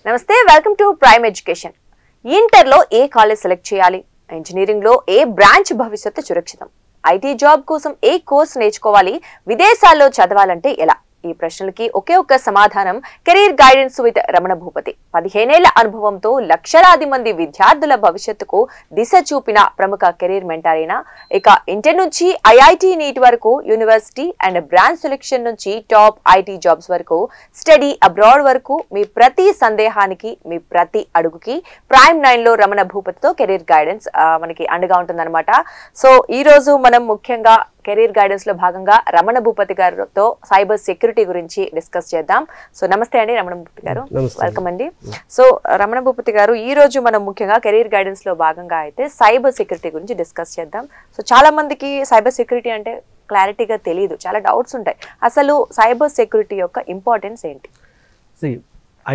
నమస్తే, welcome to prime education. Inter లో ఏ college select చేయాలి, ఇంజనీరింగ్ లో ఏ బ్రాంచ్ భవిష్యత్తు సురక్షితం, ఐటీ జాబ్ కోసం ఏ కోర్స్ నేర్చుకోవాలి, విదేశాల్లో చదవాలంటే ఎలా? ఈ ప్రశ్నలకి ఒకే ఒక్క సమాధానం career guidance with Ramana Bhupathi. 15 ఏళ్ల అనుభవంతో లక్షలాది మంది విద్యార్థుల భవిష్యత్తుకు దిశ చూపిన ప్రముఖ కెరీర్ మెంటర్ అయిన ఇక ఇంటర్ నుంచి ఐఐటి నీట్ వరకు, యూనివర్సిటీ అండ్ బ్రాంచ్ సెలెక్షన్ నుంచి టాప్ ఐటీ జాబ్స్ వరకు, స్టడీ అబ్రాడ్ వరకు మీ ప్రతి సందేహానికి, మీ ప్రతి అడుగుకి ప్రైమ్ 9 లో రమణ భూపతితో కెరీర్ గైడెన్స్ మనకి అండగా ఉంటుందన్నమాట. సో ఈ రోజు మనం ముఖ్యంగా కెరీర్ గైడెన్స్ లో భాగంగా రమణ భూపతి గారితో సైబర్ సెక్యూరిటీ గురించి డిస్కస్ చేద్దాం. సో నమస్తే అండి రమణ భూపతి గారు, వెల్కమ్ అండి. సో రమణ భూపతి గారు, ఈ రోజు మనం ముఖ్యంగా కెరీర్ గైడెన్స్ లో భాగంగా అయితే సైబర్ సెక్యూరిటీ గురించి డిస్కస్ చేద్దాం. సో చాలా మందికి సైబర్ సెక్యూరిటీ అంటే క్లారిటీగా తెలియదు, చాలా డౌట్స్ ఉంటాయి. అసలు సైబర్ సెక్యూరిటీ యొక్క ఇంపార్టెన్స్ ఏంటి?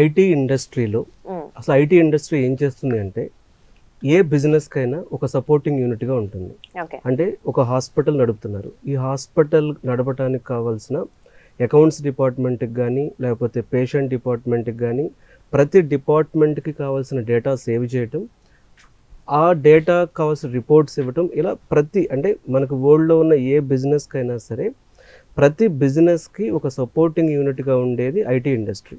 ఐటీ ఇండస్ట్రీలో అసలు ఐటీ ఇండస్ట్రీ ఏం చేస్తుంది అంటే ఏ బిజినెస్ కైనా ఒక సపోర్టింగ్ యూనిట్గా ఉంటుంది. అంటే ఒక హాస్పిటల్ నడుపుతున్నారు, ఈ హాస్పిటల్ నడపడానికి కావాల్సిన అకౌంట్స్ డిపార్ట్మెంట్కి కానీ లేకపోతే పేషెంట్ డిపార్ట్మెంట్కి కానీ ప్రతి డిపార్ట్మెంట్కి కావాల్సిన డేటా సేవ్ చేయటం, ఆ డేటా కావాల్సిన రిపోర్ట్స్ ఇవ్వటం, ఇలా అంటే మనకు వరల్డ్లో ఉన్న ఏ బిజినెస్కైనా సరే ప్రతి బిజినెస్కి ఒక సపోర్టింగ్ యూనిట్గా ఉండేది ఐటీ ఇండస్ట్రీ.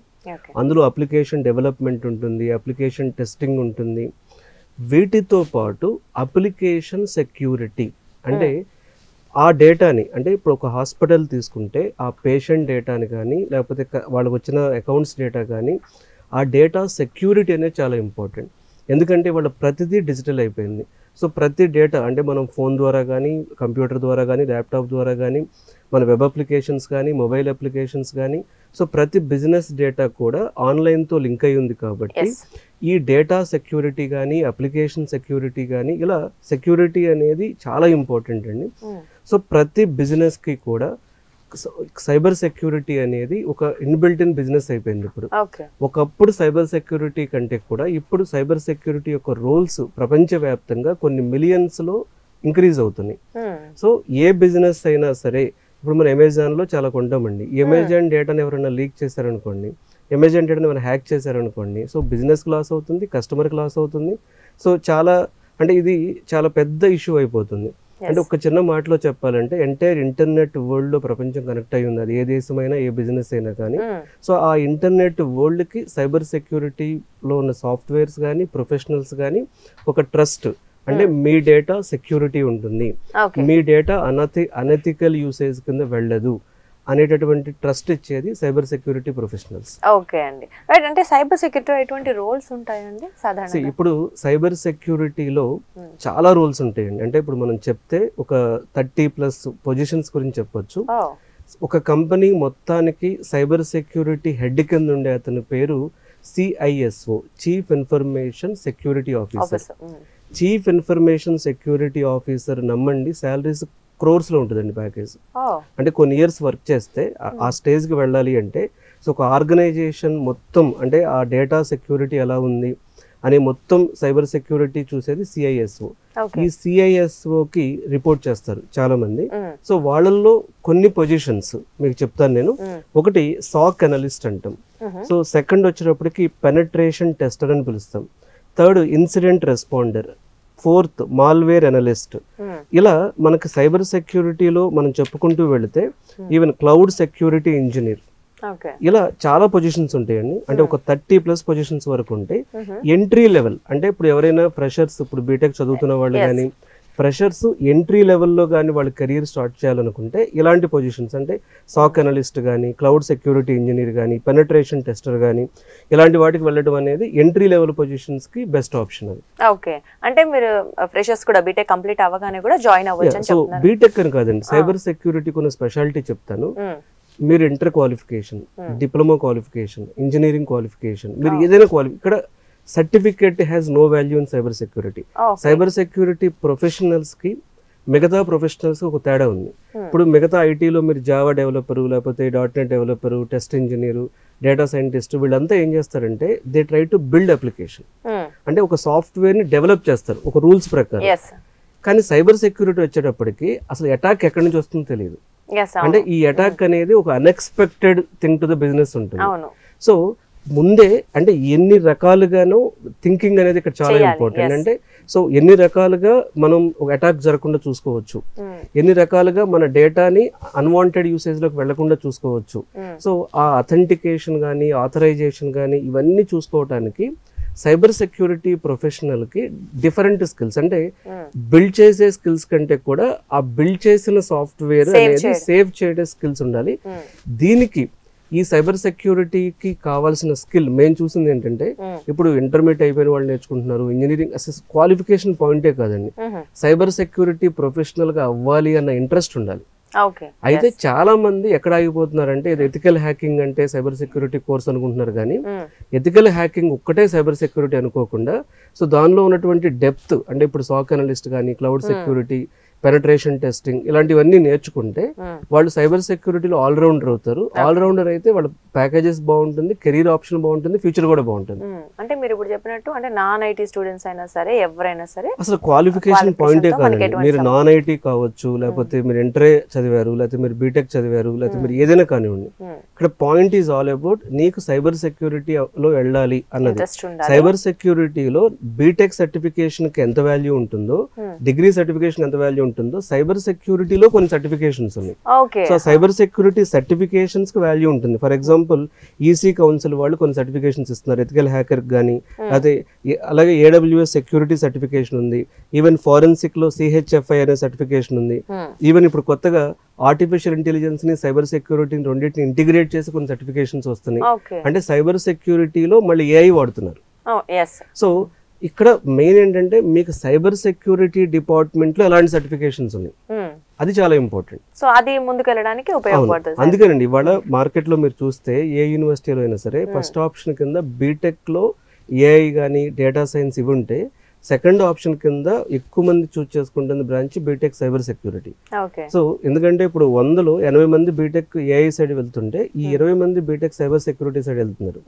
అందులో అప్లికేషన్ డెవలప్మెంట్ ఉంటుంది, అప్లికేషన్ టెస్టింగ్ ఉంటుంది. వీటితో పాటు అప్లికేషన్ సెక్యూరిటీ అంటే ఆ డేటాని, అంటే ఇప్పుడు ఒక హాస్పిటల్ తీసుకుంటే ఆ పేషెంట్ డేటాని కానీ లేకపోతే వాళ్ళకి వచ్చిన అకౌంట్స్ డేటా కానీ ఆ డేటా సెక్యూరిటీ అనేది చాలా ఇంపార్టెంట్. ఎందుకంటే వాళ్ళ ప్రతిదీ డిజిటల్ అయిపోయింది. సో ప్రతి డేటా అంటే మనం ఫోన్ ద్వారా కానీ, కంప్యూటర్ ద్వారా కానీ, ల్యాప్టాప్ ద్వారా కానీ, మన వెబ్ అప్లికేషన్స్ కానీ, మొబైల్ అప్లికేషన్స్ కానీ, సో ప్రతి బిజినెస్ డేటా కూడా ఆన్లైన్తో లింక్ అయి ఉంది. కాబట్టి ఈ డేటా సెక్యూరిటీ కానీ, అప్లికేషన్ సెక్యూరిటీ కానీ, ఇలా సెక్యూరిటీ అనేది చాలా ఇంపార్టెంట్ అండి. సో ప్రతి బిజినెస్కి కూడా సైబర్ సెక్యూరిటీ అనేది ఒక ఇన్బిల్ట్ ఇన్ బిజినెస్ అయిపోయింది. ఇప్పుడు ఒకప్పుడు సైబర్ సెక్యూరిటీ కంటే కూడా ఇప్పుడు సైబర్ సెక్యూరిటీ యొక్క రోల్స్ ప్రపంచవ్యాప్తంగా కొన్ని మిలియన్స్లో ఇంక్రీజ్ అవుతున్నాయి. సో ఏ బిజినెస్ అయినా సరే, ఇప్పుడు మనం అమెజాన్లో చాలా కొంటామండి, ఈ అమెజాన్ డేటాను ఎవరైనా లీక్ చేశారనుకోండి, అమెజాన్ డేటాను ఏమైనా హ్యాక్ చేశారనుకోండి, సో బిజినెస్కి లాస్ అవుతుంది, కస్టమర్కి లాస్ అవుతుంది. సో ఇది చాలా పెద్ద ఇష్యూ అయిపోతుంది. అంటే ఒక చిన్న మాటలో చెప్పాలంటే ఎంటైర్ ఇంటర్నెట్ వరల్డ్లో ప్రపంచం కనెక్ట్ అయి ఉంది, అది ఏ దేశమైనా ఏ బిజినెస్ అయినా కానీ. సో ఆ ఇంటర్నెట్ వరల్డ్కి సైబర్ సెక్యూరిటీలో ఉన్న సాఫ్ట్వేర్స్ కానీ, ప్రొఫెషనల్స్ కానీ ఒక ట్రస్ట్, అంటే మీ డేటా సెక్యూరిటీ ఉంటుంది, మీ డేటా అనెథికల్ యూసేజ్ కింద వెళ్ళదు అనేటటువంటి ట్రస్ట్ ఇచ్చేది సైబర్ సెక్యూరిటీ ప్రొఫెషనల్స్. ఓకే అండి, రైట్. అంటే సైబర్ సెక్యూరిటీ ఎటువంటి రోల్స్ ఉంటాయండి సాధారణంగా? ఇప్పుడు సైబర్ సెక్యూరిటీలో చాలా రోల్స్ ఉంటాయండి. అంటే ఇప్పుడు మనం చెప్తే ఒక 30+ పొజిషన్స్ గురించి చెప్పొచ్చు. ఒక కంపెనీ మొత్తానికి సైబర్ సెక్యూరిటీ హెడ్ కింద ఉండే అతని పేరు CISO, chief information security officer. Chief information security officer నమ్మండి శాలరీస్ క్రోర్స్ లో ఉంటుందండి ప్యాకేజ్. అంటే కొన్ని ఇయర్స్ వర్క్ చేస్తే ఆ స్టేజ్కి వెళ్ళాలి అంటే, సో ఒక ఆర్గనైజేషన్ మొత్తం అంటే ఆ డేటా సెక్యూరిటీ ఎలా ఉంది అనే మొత్తం సైబర్ సెక్యూరిటీ చూసేది CISO. ఈ CISOకి రిపోర్ట్ చేస్తారు చాలా మంది. సో వాళ్ళల్లో కొన్ని పొజిషన్స్ మీకు చెప్తాను నేను. ఒకటి SOC అనలిస్ట్ అంటాం. సో సెకండ్ వచ్చేటప్పటికి పెనట్రేషన్ టెస్టర్ అని పిలుస్తాం. Third incident responder. Fourth malware analyst. ఇలా మనకి సైబర్ సెక్యూరిటీలో మనం చెప్పుకుంటూ వెళితే ఈవెన్ క్లౌడ్ సెక్యూరిటీ ఇంజనీర్, ఇలా చాలా పొజిషన్స్ ఉంటాయండి. అంటే ఒక 30+ పొజిషన్స్ వరకు ఉంటాయి. ఎంట్రీ లెవెల్ అంటే ఇప్పుడు ఎవరైనా ఫ్రెషర్స్, ఇప్పుడు బీటెక్ చదువుతున్న వాళ్ళు కానీ ఫ్రెషర్స్ ఎంట్రీ లెవెల్లో కానీ వాళ్ళు కెరీర్ స్టార్ట్ చేయాలనుకుంటే ఇలాంటి పొజిషన్స్ అంటే SOC అనలిస్ట్ కానీ, క్లౌడ్ సెక్యూరిటీ ఇంజనీర్ కానీ, పెనట్రేషన్ టెస్టర్ కానీ, ఇలాంటి వాటికి వెళ్ళడం అనేది ఎంట్రీ లెవెల్ పొజిషన్స్కి బెస్ట్ ఆప్షన్. అది ఓకే. అంటే మీరు ఫ్రెషర్స్ కూడా బీటెక్ కంప్లీట్ అవ్వగానే కూడా జాయిన్ అవ్వచ్చు. సో బీటెక్ అని కాదండి, సైబర్ సెక్యూరిటీకి ఉన్న స్పెషాలిటీ చెప్తాను. మీరు inter qualification, diploma qualification, engineering qualification, మీరు ఏదైనా ఇక్కడ certificate has no value in cyber security. Cyber security professionals కి మిగతా ప్రొఫెషనల్స్ ఒక తేడా ఉంది. ఇప్పుడు మిగతా ఐటీలో మీరు జావా డెవలపరు, లేకపోతే .NET developer, test engineer, data scientist, వీళ్ళంతా ఏం చేస్తారంటే they try to build application. అంటే ఒక సాఫ్ట్వేర్ ని డెవలప్ చేస్తారు ఒక రూల్స్ ప్రకారం. కానీ సైబర్ సెక్యూరిటీ వచ్చేటప్పటికి అసలు అటాక్ ఎక్కడి నుంచి వస్తుందో తెలియదు. అంటే ఈ అటాక్ అనేది ఒక unexpected thing to the business ఉంటుంది. సో ముందే అంటే ఎన్ని రకాలుగానో థింకింగ్ అనేది ఇక్కడ చాలా ఇంపార్టెంట్. అంటే సో ఎన్ని రకాలుగా మనం ఒక అటాక్ జరగకుండా చూసుకోవచ్చు, ఎన్ని రకాలుగా మన డేటాని అన్వాంటెడ్ యూసేజ్ లోకి వెళ్లకుండా చూసుకోవచ్చు. సో ఆ అథెంటికేషన్ కానీ ఆథరైజేషన్ కానీ ఇవన్నీ చూసుకోవటానికి సైబర్ సెక్యూరిటీ ప్రొఫెషనల్ కి డిఫరెంట్ స్కిల్స్, అంటే బిల్డ్ చేసే స్కిల్స్ కంటే కూడా ఆ బిల్డ్ చేసిన సాఫ్ట్వేర్ అనేది సేవ్ చేయడం స్కిల్స్ ఉండాలి. దీనికి ఈ సైబర్ సెక్యూరిటీకి కావాల్సిన స్కిల్ మేము చూసింది ఏంటంటే, ఇప్పుడు ఇంటర్మీడియట్ అయిపోయిన వాళ్ళు నేర్చుకుంటున్నారు, ఇంజనీరింగ్ అసలు క్వాలిఫికేషన్ పాయింటే కాదండి, సైబర్ సెక్యూరిటీ ప్రొఫెషనల్ గా అవ్వాలి అన్న ఇంట్రెస్ట్ ఉండాలి. అయితే చాలా మంది ఎక్కడ ఆగిపోతున్నారంటే, ఇది ఎథికల్ హ్యాకింగ్ అంటే సైబర్ సెక్యూరిటీ కోర్స్ అనుకుంటున్నారు, కానీ ఎథికల్ హ్యాకింగ్ ఒక్కటే సైబర్ సెక్యూరిటీ అనుకోకుండా సో దానిలో ఉన్నటువంటి డెప్త్, అంటే ఇప్పుడు సాక్ అనలిస్ట్ కానీ క్లౌడ్ సెక్యూరిటీ, పెనట్రేషన్ టెస్టింగ్ ఇలాంటివన్నీ నేర్చుకుంటే వాళ్ళు సైబర్ సెక్యూరిటీలో ఆల్రౌండర్ అవుతారు. ఆల్రౌండర్ అయితే వాళ్ళ ప్యాకేజెస్ బాగుంటుంది, కెరీర్ ఆప్షన్ బాగుంటుంది, ఫ్యూచర్ కూడా బాగుంటుంది. అంటే మీరు ఇప్పుడు చెప్పినట్టు అంటే నాన్ ఐటీ స్టూడెంట్స్ అయినా సరే ఎవరైనా సరే అసలు క్వాలిఫికేషన్ పాయింటే కాదండి. మీరు నాన్ ఐటీ కావచ్చు, లేకపోతే మీరు ఇంటరే చదివారు, లేకపోతే మీరు బీటెక్ చదివారు, లేకపోతే మీరు ఏదైనా కానివ్వండి, ఇక్కడ పాయింట్ ఈజ్ ఆల్ అబౌట్ నీకు సైబర్ సెక్యూరిటీలో వెళ్ళాలి అన్నది. సైబర్ సెక్యూరిటీలో బీటెక్ సర్టిఫికేషన్ కి ఎంత వాల్యూ ఉంటుందో, డిగ్రీ సర్టిఫికేషన్ ఎంత వాల్యూ ఉంటుందో, సైబర్ సెక్యూరిటీలో కొన్ని సర్టిఫికేషన్స్ ఉన్నాయి. సో సైబర్ సెక్యూరిటీ సర్టిఫికేషన్స్ కి వాల్యూ ఉంటుంది. ఫర్ ఎగ్జాంపుల్ ఈసీ కౌన్సిల్ వాళ్ళు కొన్ని సర్టిఫికేషన్స్ ఇస్తున్నారు, ఎథికల్ హ్యాకర్ కానీ, అదే అలాగే AWS సెక్యూరిటీ సర్టిఫికేషన్ ఉంది, ఈవెన్ ఫారెన్సిక్ లో CHFI అనే సర్టిఫికేషన్ ఉంది, ఈవెన్ ఇప్పుడు కొత్తగా ఆర్టిఫిషియల్ ఇంటెలిజెన్స్ ని సైబర్ సెక్యూరిటీని రెండింటిని ఇంటిగ్రేట్ చేసి కొన్ని సర్టిఫికేషన్స్ వస్తున్నాయి. అంటే సైబర్ సెక్యూరిటీలో మళ్ళీ AI వాడుతున్నారు. సో ఇక్కడ మెయిన్ ఏంటంటే మీకు సైబర్ సెక్యూరిటీ డిపార్ట్మెంట్ లో ఎలాంటి సర్టిఫికేషన్స్ ఉన్నాయి, అది చాలా ఇంపార్టెంట్. సో అది ముందుకెళ్ళడానికి ఉపయోగపడుతుంది. అందుకేనండి ఇవాళ మార్కెట్ లో మీరు చూస్తే ఏ యూనివర్సిటీలో అయినా సరే ఫస్ట్ ఆప్షన్ కింద బీటెక్ లో AI కానీ డేటా సైన్స్ ఇవి ఉంటే, సెకండ్ ఆప్షన్ కింద ఎక్కువ మంది చూస్ చేసుకుంటుంది branch BTech cyber security. So ఎందుకంటే ఇప్పుడు 100లో 80 మంది బీటెక్ AI సైడ్ వెళ్తుంటే ఈ 20 మంది బీటెక్ సైబర్ సెక్యూరిటీ సైడ్ వెళ్తున్నారు.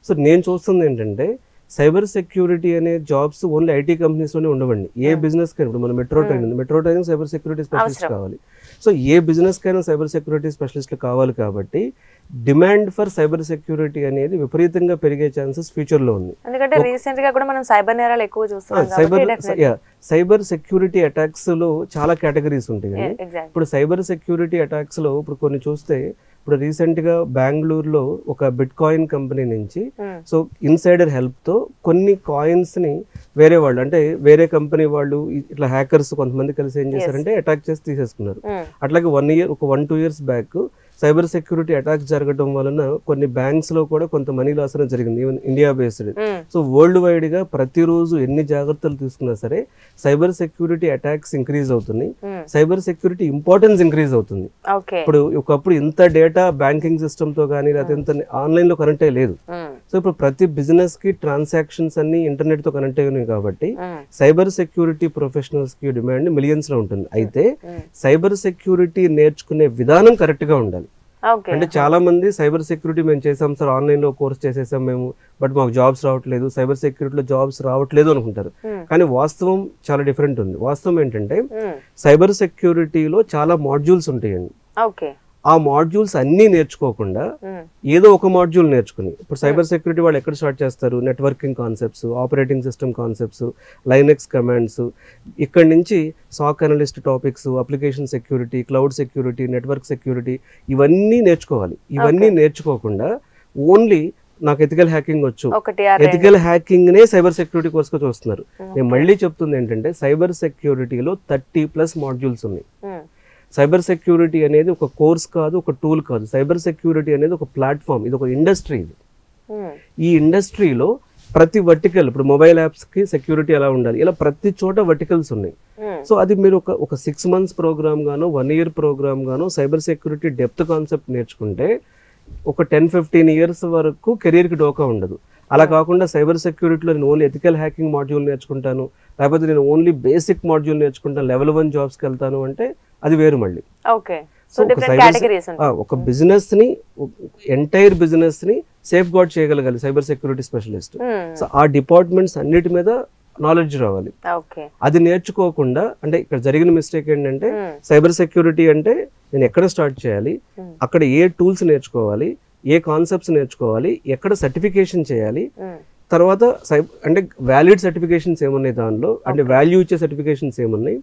సో నేను చూస్తుంది ఏంటంటే, సైబర్ సెక్యూరిటీ అనే జాబ్స్ ఓన్లీ ఐటీ కంపెనీస్ లోనే ఉండవండి. ఏ బిజినెస్ కైనా, ఇప్పుడు మన metro train cyber security specialist కావాలి. సో ఏ బిజినెస్ కైనా సైబర్ సెక్యూరిటీ స్పెషలిస్ట్లు కావాలి. కాబట్టి డిమాండ్ ఫర్ సైబర్ సెక్యూరిటీ అనేది విపరీతంగా పెరిగే ఛాన్సెస్ ఫ్యూచర్ లో ఉంది. ఎందుకంటే రీసెంట్ గా కూడా మనం సైబర్ నేరాలు ఎక్కువ చూస్తున్నాం. సైబర్ సెక్యూరిటీ అటాక్స్ లో చాలా కేటగిరీస్ ఉంటాయి. ఇప్పుడు సైబర్ సెక్యూరిటీ అటాక్స్ లో ఇప్పుడు కొన్ని చూస్తే, ఇప్పుడు రీసెంట్ గా బెంగళూరులో ఒక బిట్ కాయిన్ కంపెనీ నుంచి సో ఇన్సైడర్ హెల్ప్ తో కొన్ని కాయిన్స్ ని వేరే వాళ్ళు, అంటే వేరే కంపెనీ వాళ్ళు ఇట్లా హ్యాకర్స్ కొంతమంది కలిసి ఏం చేశారంటే అటాక్ చేసి తీసేసుకున్నారు. అట్లాగే 1-2 years back cyber security attacks జరగడం వలన కొన్ని బ్యాంక్స్ లో కూడా కొంత మనీ లాస్ అనేది జరిగింది, even India based. So world wide గా ప్రతిరోజు ఎన్ని జాగ్రత్తలు తీసుకున్నా సరే సైబర్ సెక్యూరిటీ అటాక్స్ ఇంక్రీజ్ అవుతుంది, సైబర్ సెక్యూరిటీ ఇంపార్టెన్స్ ఇంక్రీజ్ అవుతుంది. ఇప్పుడు ఒకప్పుడు ఇంత డేటా బ్యాంకింగ్ సిస్టమ్ తో కానీ లేకపోతే ఇంత ఆన్లైన్ లో కనెక్ట్ అయ్యి లేదు. సో ఇప్పుడు ప్రతి బిజినెస్ కి ట్రాన్సాక్షన్స్ అన్ని ఇంటర్నెట్ తో కనెక్ట్ అయ్యి కాబట్టి సైబర్ సెక్యూరిటీ ప్రొఫెషనల్స్ కి డిమాండ్ మిలియన్స్ లో ఉంటుంది. అయితే సైబర్ సెక్యూరిటీ నేర్చుకునే విధానం కరెక్ట్ గా ఉండాలి. అంటే చాలా మంది సైబర్ సెక్యూరిటీ మేము చేసాం సార్, ఆన్లైన్ లో కోర్స్ చేసేసాం మేము, బట్ మాకు జాబ్స్ రావట్లేదు, సైబర్ సెక్యూరిటీలో జాబ్స్ రావట్లేదు అనుకుంటారు. కానీ వాస్తవం చాలా డిఫరెంట్ ఉంది. వాస్తవం ఏంటంటే సైబర్ సెక్యూరిటీలో చాలా మాడ్యూల్స్ ఉంటాయండి. ఆ మాడ్యూల్స్ అన్ని నేర్చుకోకుండా ఏదో ఒక మాడ్యూల్ నేర్చుకుని, ఇప్పుడు సైబర్ సెక్యూరిటీ వాళ్ళు ఎక్కడ స్టార్ట్ చేస్తారు, networking concepts, operating system concepts, Linux commands, ఇక్కడ నుంచి SOC analyst topics, application security, cloud security, network security ఇవన్నీ నేర్చుకోవాలి. ఇవన్నీ నేర్చుకోకుండా ఓన్లీ నాకు ఎథికల్ హ్యాకింగ్ వచ్చు, ఎథికల్ హ్యాకింగ్ నే సైబర్ సెక్యూరిటీ కోర్స్ గా చూస్తున్నారు. నేను మళ్ళీ చెప్తుంది ఏంటంటే సైబర్ సెక్యూరిటీలో 30+ మాడ్యూల్స్ ఉన్నాయి. సైబర్ సెక్యూరిటీ అనేది ఒక కోర్స్ కాదు, ఒక టూల్ కాదు. సైబర్ సెక్యూరిటీ అనేది ఒక ప్లాట్ఫామ్, ఇది ఒక ఇండస్ట్రీ. ఇది ఈ ఇండస్ట్రీలో ప్రతి వర్టికల్, ఇప్పుడు మొబైల్ యాప్స్ కి సెక్యూరిటీ ఎలా ఉండాలి, ఇలా ప్రతి చోట వర్టికల్స్ ఉన్నాయి. సో అది మీరు ఒక 6 months ప్రోగ్రామ్ గానో 1 year ప్రోగ్రామ్ గానో సైబర్ సెక్యూరిటీ డెప్త్ కాన్సెప్ట్ నేర్చుకుంటే ఒక 10-15 years వరకు కెరీర్ కి డోకా ఉండదు. అలా కాకుండా సైబర్ సెక్యూరిటీలో నేను ఓన్లీ ఎథికల్ హ్యాకింగ్ మాడ్యూల్ నేర్చుకుంటాను, లేకపోతే నేను ఓన్లీ బేసిక్ మాడ్యూల్ నేర్చుకుంటాను, level 1 జాబ్స్ కి వెళ్తాను అంటే అది వేరు. మళ్ళీ ఒక బిజినెస్ ని, ఎంటైర్ బిజినెస్ ని సేఫ్ గార్డ్ చేయగలగాలి సైబర్ సెక్యూరిటీ స్పెషలిస్ట్. సో ఆ డిపార్ట్మెంట్స్ అన్నిటి మీద నాలెడ్జ్ రావాలి. అది నేర్చుకోకుండా, అంటే ఇక్కడ జరిగిన మిస్టేక్ ఏంటంటే సైబర్ సెక్యూరిటీ అంటే నేను ఎక్కడ స్టార్ట్ చేయాలి, అక్కడ ఏ టూల్స్ నేర్చుకోవాలి, ఏ కాన్సెప్ట్స్ నేర్చుకోవాలి, ఎక్కడ సర్టిఫికేషన్ చేయాలి, తర్వాత అంటే వ్యాలిడ్ సర్టిఫికేషన్స్ ఏమున్నాయి దానిలో, అంటే వాల్యూ ఇచ్చే సర్టిఫికేషన్స్ ఏమున్నాయి,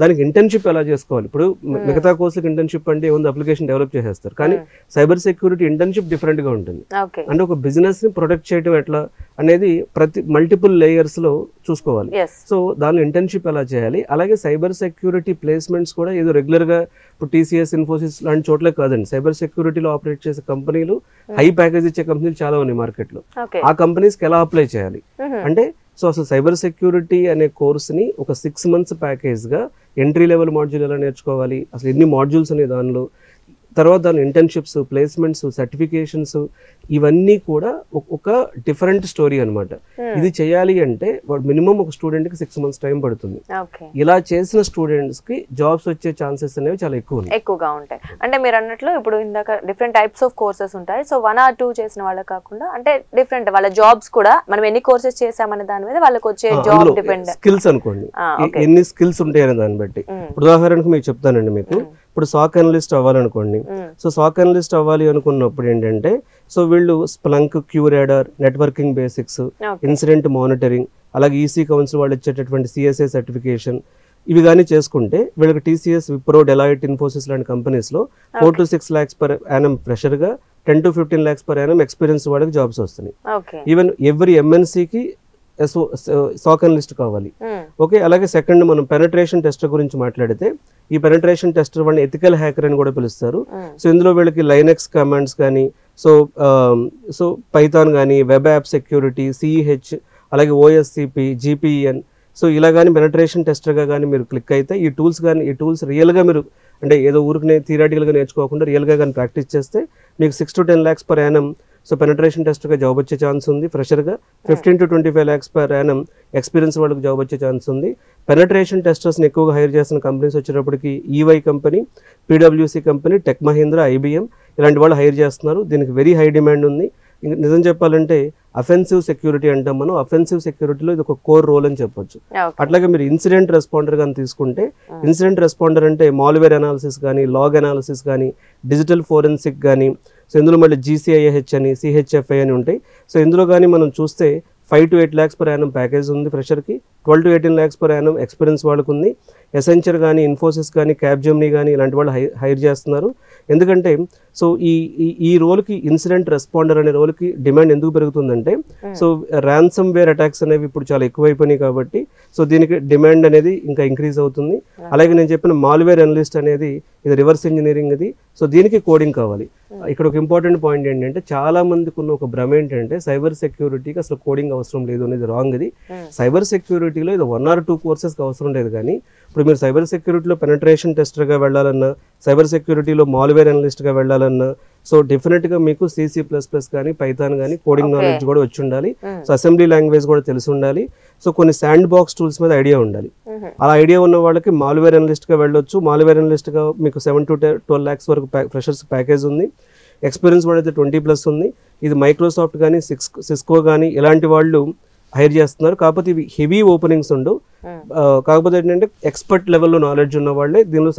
దానికి ఇంటర్న్షిప్ ఎలా చేసుకోవాలి. ఇప్పుడు మిగతా కోర్సులకు ఇంటర్న్షిప్ అంటే ఏముంది, అప్లికేషన్ డెవలప్ చేసేస్తారు, కానీ సైబర్ సెక్యూరిటీ ఇంటర్న్షిప్ డిఫరెంట్ గా ఉంటుంది. అంటే ఒక బిజినెస్ ని ప్రొటెక్ట్ చేయడం ఎట్లా అనేది ప్రతి మల్టిపుల్ లేయర్స్ లో చూసుకోవాలి. సో దానిలో ఇంటర్న్షిప్ ఎలా చేయాలి. అలాగే సైబర్ సెక్యూరిటీ ప్లేస్మెంట్స్ కూడా ఏదో రెగ్యులర్ గా ఇప్పుడు టీసీఎస్, ఇన్ఫోసిస్ లాంటి చోట్లే కాదండి. సైబర్ సెక్యూరిటీలో ఆపరేట్ చేసే కంపెనీలు, హై ప్యాకేజ్ ఇచ్చే కంపెనీలు చాలా ఉన్నాయి మార్కెట్ లో. ఆ కంపెనీస్ కి ఎలా అప్లై చేయాలి అంటే, సో అసలు సైబర్ సెక్యూరిటీ అనే కోర్స్ని ఒక 6 months ప్యాకేజ్గా ఎంట్రీ లెవెల్ మాడ్యూల్ ఎలా నేర్చుకోవాలి, అసలు ఎన్ని మాడ్యూల్స్ ఉన్నాయి దానిలో, తర్వాత దాని ఇంటర్న్షిప్స్, ప్లేస్మెంట్స్, సర్టిఫికేషన్స్, ఇవన్నీ కూడా ఒక డిఫరెంట్ స్టోరీ అనమాట. ఇది చేయాలి అంటే వాడు మినిమం ఒక స్టూడెంట్ కి 6 months టైం పడుతుంది. ఇలా చేసిన స్టూడెంట్స్ కి జాబ్స్ వచ్చే ఛాన్సెస్ అనేవి చాలా ఎక్కువగా ఉంటాయి. అంటే మీరు అన్నట్లు ఇప్పుడు ఇందాక డిఫరెంట్ టైప్స్ ఆఫ్ కోర్సెస్ ఉంటాయి. సో 1 or 2 చేసిన వాళ్ళకి కాకుండా అంటే డిఫరెంట్ వాళ్ళ జాబ్స్ కూడా మనం ఎన్ని కోర్సెస్ చేసామనే దాని మీద వాళ్ళకి వచ్చే జాబ్ డిపెండ్. స్కిల్స్ అనుకోండి, ఎన్ని స్కిల్స్ ఉంటాయని దాన్ని బట్టి. ఉదాహరణకు మీకు చెప్తానండి, మీకు ఇప్పుడు సాక్ అనలిస్ట్ అవ్వాలనుకోండి. సో సాక్ అనలిస్ట్ అవ్వాలి అనుకున్నప్పుడు ఏంటంటే, సో వీళ్ళు Splunk, QRadar, networking basics, incident monitoring, అలాగే ఈసీ కౌన్సిల్ వాళ్ళు ఇచ్చేటటువంటి సిఎస్ఏ సర్టిఫికేషన్, ఇవి కానీ చేసుకుంటే వీళ్ళకి టీసీఎస్, విప్రో, డెలాయిట్, ఇన్ఫోసిస్ లాంటి కంపెనీస్లో 4 to 6 lakhs per annum ఫ్రెషర్గా, 10 to 15 lakhs per annum experience వాళ్ళకి జాబ్స్ వస్తున్నాయి. ఈవెన్ ఎవ్రీ ఎంఎన్సీకి సాక్ అనలిస్ట్ కావాలి. ఓకే, అలాగే సెకండ్ మనం పెనట్రేషన్ టెస్టర్ గురించి మాట్లాడితే, ఈ పెనట్రేషన్ టెస్టర్ వాళ్ళని ఎథికల్ హ్యాకర్ అని కూడా పిలుస్తారు. సో ఇందులో వీళ్ళకి లైనెక్స్ కమాండ్స్ కానీ, సో పైథాన్ కానీ, వెబ్ యాప్ సెక్యూరిటీ, సిఈహెచ్, అలాగే ఓఎస్సిపి, జిపిఎన్, సో ఇలా కానీ పెనట్రేషన్ టెస్టర్గా కానీ మీరు క్లిక్ అయితే ఈ టూల్స్ రియల్గా మీరు అంటే ఏదో ఊరికి థియరాటికల్గా నేర్చుకోకుండా రియల్గా కానీ ప్రాక్టీస్ చేస్తే మీకు 6 to 10 lakhs per annum so penetration టెస్టర్గా జాబ్ వచ్చే ఛాన్స్ ఉంది. ఫ్రెషర్గా 15 to 25 lakhs per annum experience వాళ్ళకి జాబ్ వచ్చే ఛాన్స్ ఉంది. పెనట్రేషన్ టెస్టర్స్ని ఎక్కువగా హైర్ చేస్తున్న కంపెనీస్ వచ్చేటప్పటికి ఈవై కంపెనీ, పీడబ్ల్యూసీ కంపెనీ, టెక్ మహీంద్రా, ఐబిఎం ఇలాంటి వాళ్ళు హైర్ చేస్తున్నారు. దీనికి వెరీ హై డిమాండ్ ఉంది. నిజం చెప్పాలంటే అఫెన్సివ్ సెక్యూరిటీ అంటాం మనం. అఫెన్సివ్ సెక్యూరిటీలో ఇది ఒక కోర్ రోల్ అని చెప్పొచ్చు. అట్లాగే మీరు ఇన్సిడెంట్ రెస్పాండర్ కానీ తీసుకుంటే, ఇన్సిడెంట్ రెస్పాండర్ అంటే మాల్వేర్ అనాలిసిస్ కానీ, లాగ్ అనాలిసిస్ కానీ, డిజిటల్ ఫోరెన్సిక్ కానీ, సో ఇందులో మళ్ళీ జీసీఐహెచ్ అని, సిహెచ్ఎఫ్ఐ అని ఉంటాయి. సో ఇందులో కానీ మనం చూస్తే 5 to 8 lakhs per annum package ఉంది ఫ్రెషర్కి, 12 to 18 lakhs per annum experience వాళ్ళకు ఉంది. ఎసెంచర్ కానీ, ఇన్ఫోసిస్ కానీ, క్యాప్జెమినీ కానీ ఇలాంటి వాళ్ళు హైర్ చేస్తున్నారు. ఎందుకంటే సో ఈ రోల్కి, ఇన్సిడెంట్ రెస్పాండర్ అనే రోల్కి డిమాండ్ ఎందుకు పెరుగుతుందంటే, సో ర్యాన్సమ్ వేర్ అటాక్స్ అనేవి ఇప్పుడు చాలా ఎక్కువైపోయినాయి కాబట్టి సో దీనికి డిమాండ్ అనేది ఇంకా ఇంక్రీజ్ అవుతుంది. అలాగే నేను చెప్పిన మాల్వేర్ అనలిస్ట్ అనేది ఇది రివర్స్ ఇంజనీరింగ్ ఇది. సో దీనికి కోడింగ్ కావాలి. ఇక్కడ ఒక ఇంపార్టెంట్ పాయింట్ ఏంటంటే, చాలా మందికి ఉన్న ఒక భ్రమ ఏంటంటే సైబర్ సెక్యూరిటీకి అసలు కోడింగ్ అవసరం లేదు అనేది రాంగ్. ఇది సైబర్ సెక్యూరిటీలో ఇది 1 or 2 కోర్సెస్కి అవసరం లేదు. కానీ ఇప్పుడు మీరు సైబర్ సెక్యూరిటీలో పెనట్రేషన్ టెస్టర్గా వెళ్ళాలన్నా, సైబర్ సెక్యూరిటీలో మాల్వేర్ అనలిస్ట్గా వెళ్ళాలన్నా, సో డెఫినెట్గా మీకు C++ కానీ, పైథాన్ కానీ కోడింగ్ నాలెడ్జ్ కూడా వచ్చి ఉండాలి. సో అసెంబ్లీ లాంగ్వేజ్ కూడా తెలిసి ఉండాలి. సో కొన్ని శాండ్ బాక్స్ టూల్స్ మీద ఐడియా ఉండాలి. అలా ఐడియా ఉన్న వాళ్ళకి మాల్వేర్ అనలిస్ట్గా వెళ్ళొచ్చు. మాల్వేర్ అనలిస్ట్గా మీకు 7 to 12 lakhs వరకు ఫ్రెషర్స్ ప్యాకేజ్ ఉంది. ఎక్స్పీరియన్స్ కూడా అయితే 20+ ఉంది. ఇది మైక్రోసాఫ్ట్ కానీ, సిస్కో కానీ ఇలాంటి వాళ్ళు హైర్ చేస్తున్నారు. కాకపోతే ఇవి హెవీ ఓపెనింగ్స్ ఉండవు. కాకపోతే ఏంటంటే ఎక్స్పర్ట్ లెవెల్లో నాలెడ్జ్ ఉన్న వాళ్ళే దీనిలో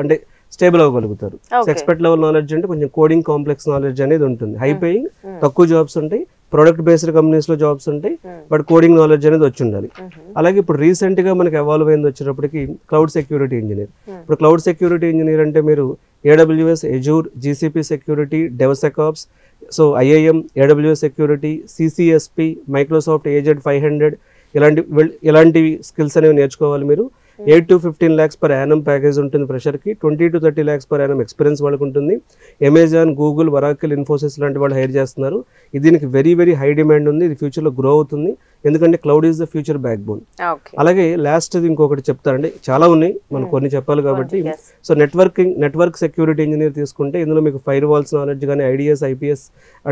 అంటే స్టేబుల్ అవ్వగలుగుతారు. ఎక్స్పర్ట్ లెవెల్ నాలెడ్జ్ అంటే కొంచెం కోడింగ్ కాంప్లెక్స్ నాలెడ్జ్ అనేది ఉంటుంది. హై పేయింగ్, తక్కువ జాబ్స్ ఉంటాయి, ప్రొడక్ట్ బేస్డ్ కంపెనీస్ లో జాబ్స్ ఉంటాయి, బట్ కోడింగ్ నాలెడ్జ్ అనేది వచ్చి ఉండాలి. అలాగే ఇప్పుడు రీసెంట్ గా మనకి ఎవాల్వ్ అయింది వచ్చేటప్పటికి క్లౌడ్ సెక్యూరిటీ ఇంజనీర్. ఇప్పుడు క్లౌడ్ సెక్యూరిటీ ఇంజనీర్ అంటే మీరు AWS, Azure, GCP security, DevSecOps, so IIM, AWS security, CCSP, Microsoft AZ500 ఇలాంటి స్కిల్స్ అనేవి నేర్చుకోవాలి మీరు. 8 to 15 lakhs per annum package ఉంటుంది ఫ్రెషర్కి, 20 to 30 lakhs per annum experience వాళ్ళకు ఉంటుంది. అమెజాన్, గూగుల్, వరాకిల్, ఇన్ఫోసిస్ లాంటి వాళ్ళు హైర్ చేస్తున్నారు. దీనికి వెరీ వెరీ హై డిమాండ్ ఉంది. ఇది ఫ్యూచర్లో గ్రో అవుతుంది, ఎందుకంటే cloud is the future back bone. అలాగే లాస్ట్ ఇంకొకటి చెప్తారండి, చాలా ఉన్నాయి మనం కొన్ని చెప్పాలి కాబట్టి. సో నెట్వర్క్ సెక్యూరిటీ ఇంజనీర్ తీసుకుంటే ఇందులో మీకు ఫైర్ వాల్స్ నాలెడ్జ్ కానీ, IDS, IPS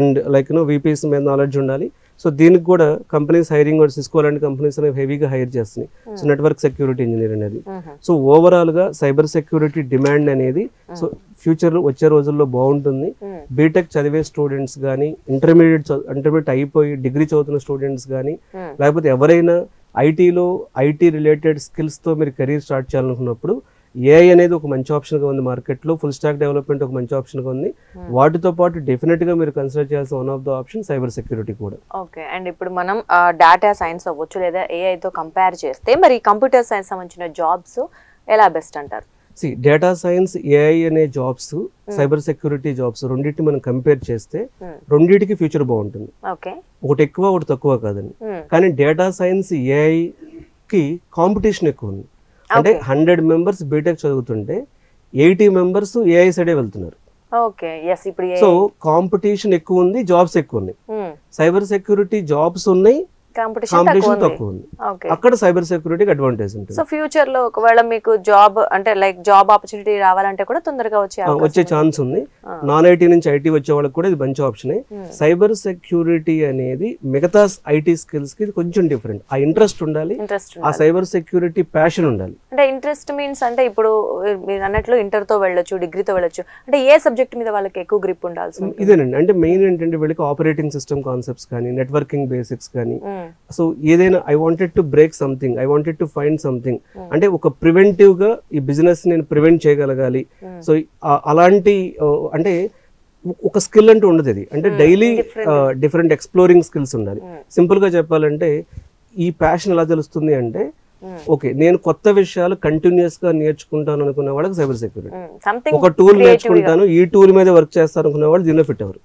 and like VPS మీద నాలెడ్జ్ ఉండాలి. సో దీనికి కూడా కంపెనీస్ హైరింగ్, సిస్కో లాంటి కంపెనీస్ అనేవి హెవీగా హైర్ చేస్తున్నాయి. సో నెట్వర్క్ సెక్యూరిటీ ఇంజనీర్ అనేది. సో ఓవరాల్గా సైబర్ సెక్యూరిటీ డిమాండ్ అనేది సో ఫ్యూచర్ వచ్చే రోజుల్లో బాగుంటుంది. బీటెక్ చదివే స్టూడెంట్స్ కానీ, ఇంటర్మీడియట్ అయిపోయి డిగ్రీ చదువుతున్న స్టూడెంట్స్ కానీ, లేకపోతే ఎవరైనా ఐటీ రిలేటెడ్ స్కిల్స్తో మీరు కెరీర్ స్టార్ట్ చేయాలనుకున్నప్పుడు ఏఐ అనేది ఒక మంచి ఆప్షన్గా ఉంది మార్కెట్లో, ఫుల్ స్టాక్ డెవలప్మెంట్ ఒక మంచి ఆప్షన్గా ఉంది. వాటితో పాటు డెఫినెట్గా మీరు కన్సిడర్ చేయాల్సిన one of the option cyber security కూడా. ఓకే, అండ్ ఇప్పుడు మనం డేటా సైన్స్ అవ్వచ్చు లేదా ఏఐతో కంపేర్ చేస్తే మరి కంప్యూటర్ సైన్స్ సంబంధించిన జాబ్స్ ఎలా బెస్ట్ అంటారు? డేటా సైన్స్, ఏఐ అనే జాబ్స్, సైబర్ సెక్యూరిటీ జాబ్స్ రెండింటిని మనం కంపేర్ చేస్తే రెండింటికి ఫ్యూచర్ బాగుంటుంది. ఒకటి ఎక్కువ ఒకటి తక్కువ కాదండి. కానీ డేటా సైన్స్, ఏఐకి కాంపిటీషన్ ఎక్కువ ఉంది. అంటే 100 మెంబర్స్ బీటెక్ చదువుతుంటే 80 మెంబర్స్ ఏఐ సైడే వెళ్తున్నారు. సో కాంపిటీషన్ ఎక్కువ ఉంది, జాబ్స్ ఎక్కువ ఉన్నాయి. సైబర్ సెక్యూరిటీ జాబ్స్ ఉన్నాయి, కాంపిటీషన్ తక్కువ ఉంది. అక్కడ సైబర్ సెక్యూరిటీకి అడ్వాంటేజ్ ఉంటుంది. సో ఫ్యూచర్ లో ఒకవేళ మీకు జాబ్ అంటే లైక్ జాబ్ ఆపర్చునిటీ రావాలంటే కూడా తొందరగా వచ్చే ఛాన్స్ ఉంది. నాన్ ఐటీ నుంచి ఐటీ వచ్చే వాళ్ళకి కూడా ఇది మంచి ఆప్షన్. సైబర్ సెక్యూరిటీ అనేది మిగతా ఐటీ స్కిల్స్ కి కొంచెం డిఫరెంట్. ఆ ఇంట్రెస్ట్ ఉండాలి, ఆ సైబర్ సెక్యూరిటీ ప్యాషన్ ఉండాలి. అంటే ఇంట్రెస్ట్ మీన్స్ అంటే ఇప్పుడు మీరు అన్నట్లు ఇంటర్ తో వెళ్ళొచ్చు, డిగ్రీతో వెళ్ళొచ్చు, అంటే ఏ సబ్జెక్ట్ మీద వాళ్ళకి ఎక్కువ గ్రిప్ ఉండాల్సి? ఇదేనండి, అంటే మెయిన్ ఏంటంటే వీళ్ళకి ఆపరేటింగ్ సిస్టమ్ కాన్సెప్ట్స్ కానీ, నెట్వర్కింగ్ బేసిక్స్ కానీ, సో ఏదైనా I wanted to break something, I wanted to find something, అంటే ఒక ప్రివెంటివ్ గా ఈ బిజినెస్ నేను ప్రివెంట్ చేయగలగాలి. సో అలాంటి అంటే ఒక స్కిల్ అంటూ ఉండదు. ఇది అంటే డైలీ డిఫరెంట్ ఎక్స్ప్లోరింగ్ స్కిల్స్ ఉండాలి. సింపుల్ గా చెప్పాలంటే ఈ ప్యాషన్ ఎలా తెలుస్తుంది అంటే, ఓకే నేను కొత్త విషయాలు కంటిన్యూస్ గా నేర్చుకుంటాను అనుకునే వాళ్ళకి సైబర్ సెక్యూరిటీ. ఒక టూల్ నేర్చుకుంటాను, ఈ టూల్ మీద వర్క్ చేస్తాను అనుకునే వాళ్ళు దీనిలో ఫిట్ అవ్వరు.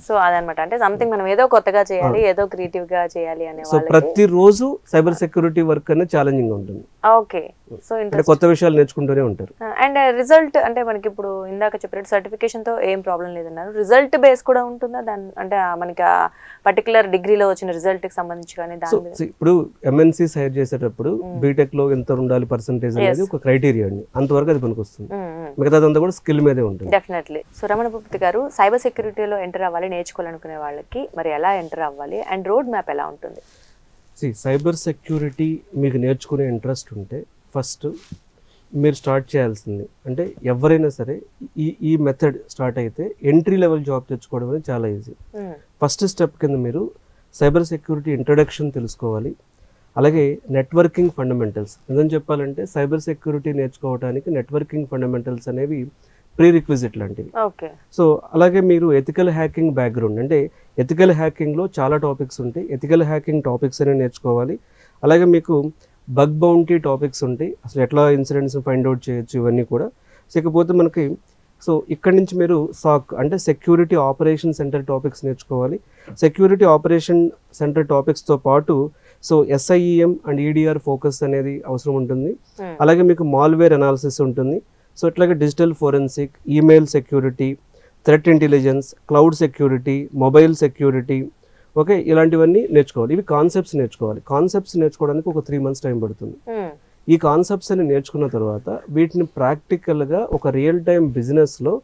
సో అదనమాట, అంటే సంథింగ్ మనం ఏదో కొత్తగా చేయాలి, ఏదో క్రియేటివ్ గా చేయాలి అనే సో ప్రతిరోజు సైబర్ సెక్యూరిటీ వర్క్ అనేది ఛాలెంజింగ్ ఉంటుంది. ఓకే, సో కొత్త విషయాలు నేర్చుకుంటూనే ఉంటారు. అండ్ రిజల్ట్ అంటే మనకి ఇప్పుడు ఇందాక చెప్పినట్టు సర్టిఫికేషన్ తో ఏం ప్రాబ్లం లేదన్నారు, రిజల్ట్ బేస్ కూడా ఉంటుందా దాని, అంటే మనకి పర్టికులర్ డిగ్రీలో వచ్చిన రిజల్ట్ కి సంబంధించి కానీ దాని మీద? ఇప్పుడు ఎంఎన్సీస్ హైర్ చేసేటప్పుడు బీటెక్ లో ఎంత ఉండాలి పర్సెంటేజ్ అనేది ఒక క్రైటీరియా అండి, అంతవరకు అది పనికి వస్తుంది. మిగతాదంతా కూడా స్కిల్ మీదే ఉంటుంది. డెఫినెట్లీ. సో రమణ భూపతి గారు, సైబర్ సెక్యూరిటీలో ఎంటర్ అవ్వాలి, నేర్చుకోవాలనుకునే వాళ్ళకి మరి ఎలా ఎంటర్ అవ్వాలి అండ్ రోడ్ మ్యాప్ ఎలా ఉంటుంది? సైబర్ సెక్యూరిటీ మీకు నేర్చుకునే ఇంట్రెస్ట్ ఉంటే ఫస్ట్ మీరు స్టార్ట్ చేయాల్సింది, అంటే ఎవరైనా సరే ఈ మెథడ్ స్టార్ట్ అయితే ఎంట్రీ లెవెల్ జాబ్ తెచ్చుకోవడం అనేది చాలా ఈజీ. ఫస్ట్ స్టెప్ కింద మీరు సైబర్ సెక్యూరిటీ ఇంట్రడక్షన్ తెలుసుకోవాలి, అలాగే నెట్వర్కింగ్ ఫండమెంటల్స్. నిజం చెప్పాలంటే సైబర్ సెక్యూరిటీ నేర్చుకోవడానికి నెట్వర్కింగ్ ఫండమెంటల్స్ అనేవి ప్రీ రిక్విజిట్ లాంటివి. సో అలాగే మీరు ఎథికల్ హ్యాకింగ్ బ్యాక్గ్రౌండ్, అంటే ఎథికల్ హ్యాకింగ్లో చాలా టాపిక్స్ ఉంటాయి, ఎథికల్ హ్యాకింగ్ టాపిక్స్ అనేవి నేర్చుకోవాలి. అలాగే మీకు బగ్ బౌంటీ టాపిక్స్ ఉంటాయి, అసలు ఎట్లా ఇన్సిడెంట్స్ ఫైండ్ అవుట్ చేయొచ్చు, ఇవన్నీ కూడా. ఇకపోతే మనకి సో ఇక్కడ నుంచి మీరు సాక్ అంటే సెక్యూరిటీ ఆపరేషన్ సెంటర్ టాపిక్స్ నేర్చుకోవాలి. సెక్యూరిటీ ఆపరేషన్ సెంటర్ టాపిక్స్తో పాటు so SIEM and EDR focus అనేది అవసరం ఉంటుంది. అలాగే మీకు మాల్వేర్ అనాలిసిస్ ఉంటుంది. సో ఇట్లాగే digital forensic, email security, threat intelligence, cloud security, mobile security, okay ఇలాంటివన్నీ నేర్చుకోవాలి. ఇవి కాన్సెప్ట్స్ నేర్చుకోవాలి. కాన్సెప్ట్స్ నేర్చుకోవడానికి ఒక 3 months టైం పడుతుంది. ఈ కాన్సెప్ట్స్ అని నేర్చుకున్న తర్వాత వీటిని ప్రాక్టికల్గా ఒక రియల్ టైం బిజినెస్లో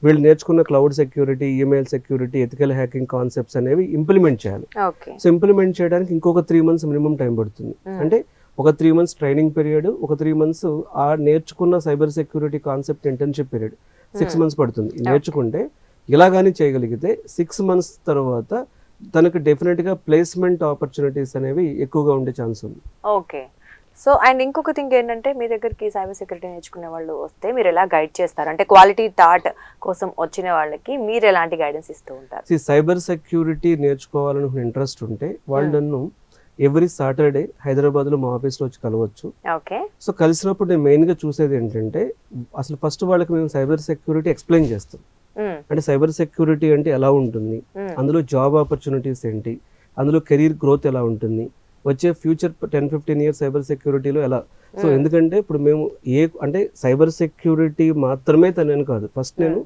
వీళ్ళు నేర్చుకున్న cloud security, email security, ethical hacking concepts అనేవి ఇంప్లిమెంట్ చేయాలి. సో ఇంప్లిమెంట్ చేయడానికి ఇంకొక 3 months మినిమం టైం పడుతుంది. అంటే ఒక 3 months ట్రైనింగ్ పీరియడ్, ఒక 3 months ఆ నేర్చుకున్న cyber security concept internship period 6 months పడుతుంది. నేర్చుకుంటే ఇలాగానే చేయగలిగితే 6 months తర్వాత తనకు డెఫినెట్గా ప్లేస్మెంట్ ఆపర్చునిటీస్ అనేవి ఎక్కువగా ఉండే ఛాన్స్ ఉంది. ఓకే, సో అండ్ ఇంకొక థింగ్ ఏంటంటే మీ దగ్గరికి సైబర్ సెక్యూరిటీ నేర్చుకునే వాళ్ళు వస్తే మీరు ఎలా గైడ్ చేస్తారు? అంటే క్వాలిటీ థాట్ కోసం వచ్చిన వాళ్ళకి మీరు ఎలాంటి గైడెన్స్ ఇస్తూ ఉంటారు? సైబర్ సెక్యూరిటీ నేర్చుకోవాలని ఇంట్రెస్ట్ ఉంటే వాళ్ళు నన్ను ఎవ్రీ సాటర్డే హైదరాబాద్లో మా ఆఫీస్లో వచ్చి కలవచ్చు. సో కలిసినప్పుడు నేను మెయిన్గా చూసేది ఏంటంటే అసలు ఫస్ట్ వాళ్ళకి మేము సైబర్ సెక్యూరిటీ ఎక్స్ప్లెయిన్ చేస్తాం. అంటే సైబర్ సెక్యూరిటీ అంటే ఎలా ఉంటుంది, అందులో జాబ్ ఆపర్చునిటీస్ ఏంటి, అందులో కెరీర్ గ్రోత్ ఎలా ఉంటుంది, వచ్చే ఫ్యూచర్ 10-15 years సైబర్ సెక్యూరిటీలో ఎలా. సో ఎందుకంటే ఇప్పుడు మేము అంటే సైబర్ సెక్యూరిటీ మాత్రమే తనని కాదు, ఫస్ట్ నేను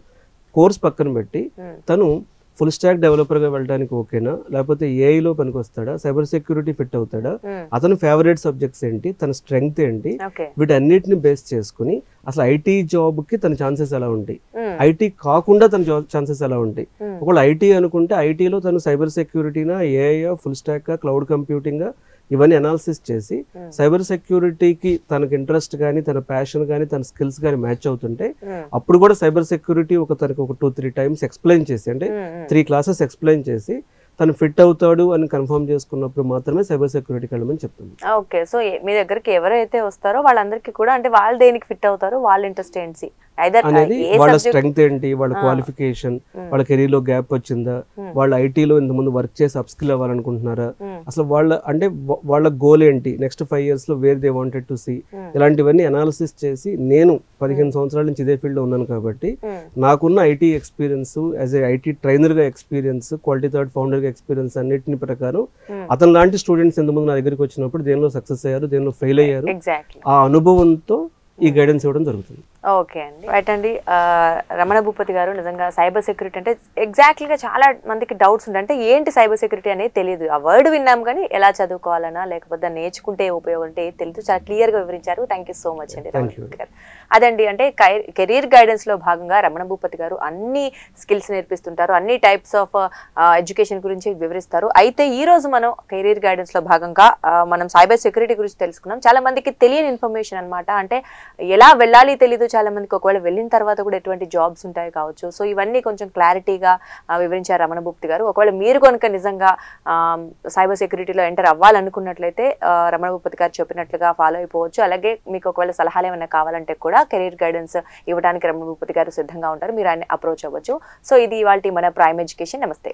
కోర్స్ పక్కన పెట్టి తను ఫుల్ స్టాక్ డెవలపర్గా వెళ్ళడానికి ఓకేనా, లేకపోతే ఏఐలో పనికి వస్తాడా, సైబర్ సెక్యూరిటీ ఫిట్ అవుతాడా, అతని ఫేవరెట్ సబ్జెక్ట్స్ ఏంటి, తన స్ట్రెంగ్త్ ఏంటి, వీటన్నిటిని బేస్ చేసుకుని అసలు ఐటీ జాబ్కి తన ఛాన్సెస్ ఎలా ఉంటాయి, ఐటీ కాకుండా తన ఛాన్సెస్ ఎలా ఉంటాయి. ఒకవేళ ఐటీ అనుకుంటే ఐటీలో తను సైబర్ సెక్యూరిటీనా, AI, full stack, cloud computing ఇవన్నీ అనాలిసిస్ చేసి సైబర్ సెక్యూరిటీకి తనకు ఇంట్రెస్ట్ కానీ, తన ప్యాషన్ కానీ, తన స్కిల్స్ కానీ మ్యాచ్ అవుతుంటే అప్పుడు కూడా సైబర్ సెక్యూరిటీ తనకు ఒక 2-3 times ఎక్స్ప్లెయిన్ చేసి, అంటే 3 classes ఎక్స్ప్లెయిన్ చేసి తను ఫిట్ అవుతాడు అని కన్ఫర్మ్ చేసుకున్నప్పుడు మాత్రమే సైబర్ సెక్యూరిటీకి వెళ్ళమని చెప్తుంది. ఓకే, సో మీ దగ్గరికి ఎవరైతే వస్తారో వాళ్ళందరికీ కూడా అంటే వాళ్ళు దేనికి ఫిట్ అవుతారో వాళ్ళ ఇంట్రెస్ట్ ఏంటి అనేది, వాళ్ళ స్ట్రెంగ్త్ ఏంటి, వాళ్ళ క్వాలిఫికేషన్, వాళ్ళ కెరీర్ లో గ్యాప్ వచ్చిందా, వాళ్ళ ఐటీలో ఇంత ముందు వర్క్ చేసి అప్ స్కిల్ అవ్వాలనుకుంటున్నారా, అసలు వాళ్ళ అంటే వాళ్ళ గోల్ ఏంటి, నెక్స్ట్ 5 years లో where they wanted to see, ఇలాంటివన్నీ అనాలిసిస్ చేసి, నేను 15 సంవత్సరాల నుంచి ఇదే ఫీల్డ్ లో ఉన్నాను కాబట్టి నాకున్న IT experience, as a IT trainer గా ఎక్స్పీరియన్స్, క్వాలిటీ థాట్ ఫౌండర్ గా ఎక్స్పీరియన్స్ అన్నిటిని ప్రకారం అతను లాంటి స్టూడెంట్స్ ఎంతమంది నా దగ్గరికి వచ్చినప్పుడు దేనిలో సక్సెస్ అయ్యారు, దేనిలో ఫెయిల్ అయ్యారు, ఆ అనుభవంతో ఈ గైడెన్స్ ఇవ్వడం జరుగుతుంది. ఓకే అండి, రైట్ అండి. రమణ భూపతి గారు, నిజంగా సైబర్ సెక్యూరిటీ అంటే ఎగ్జాక్ట్లీగా చాలా మందికి డౌట్స్ ఉంటాయి. అంటే ఏంటి సైబర్ సెక్యూరిటీ అనేది తెలియదు, ఆ వర్డ్ విన్నాం కానీ ఎలా చదువుకోవాలన్నా లేకపోతే నేర్చుకుంటే ఉపయోగం అంటే తెలియదు. చాలా క్లియర్గా వివరించారు. థ్యాంక్ యూ సో మచ్ అండి రమణ భూపతి గారు. అదండి, అంటే కెరీర్ గైడెన్స్ లో భాగంగా రమణ భూపతి గారు అన్ని స్కిల్స్ నేర్పిస్తుంటారు, అన్ని టైప్స్ ఆఫ్ ఎడ్యుకేషన్ గురించి వివరిస్తారు. అయితే ఈ రోజు మనం కెరీర్ గైడెన్స్ లో భాగంగా మనం సైబర్ సెక్యూరిటీ గురించి తెలుసుకున్నాం. చాలా మందికి తెలియని ఇన్ఫర్మేషన్ అనమాట. అంటే ఎలా వెళ్ళాలి తెలీదు చాలా మందికి, ఒకవేళ వెళ్ళిన తర్వాత కూడా ఎటువంటి జాబ్స్ ఉంటాయి కావచ్చు. సో ఇవన్నీ కొంచెం క్లారిటీగా వివరించారు రమణ భూపతి గారు. ఒకవేళ మీరు కనుక నిజంగా సైబర్ సెక్యూరిటీలో ఎంటర్ అవ్వాలనుకున్నట్లయితే రమణ భూపతి గారు చెప్పినట్లుగా ఫాలో అయిపోవచ్చు. అలాగే మీకు ఒకవేళ సలహాలు ఏమైనా కావాలంటే కూడా కెరీర్ గైడెన్స్ ఇవ్వడానికి రమణ భూపతి గారు సిద్ధంగా ఉంటారు, మీరు ఆయన అప్రోచ్ అవ్వచ్చు. సో ఇది ఇవాల్టి మన ప్రైమ్ ఎడ్యుకేషన్. నమస్తే.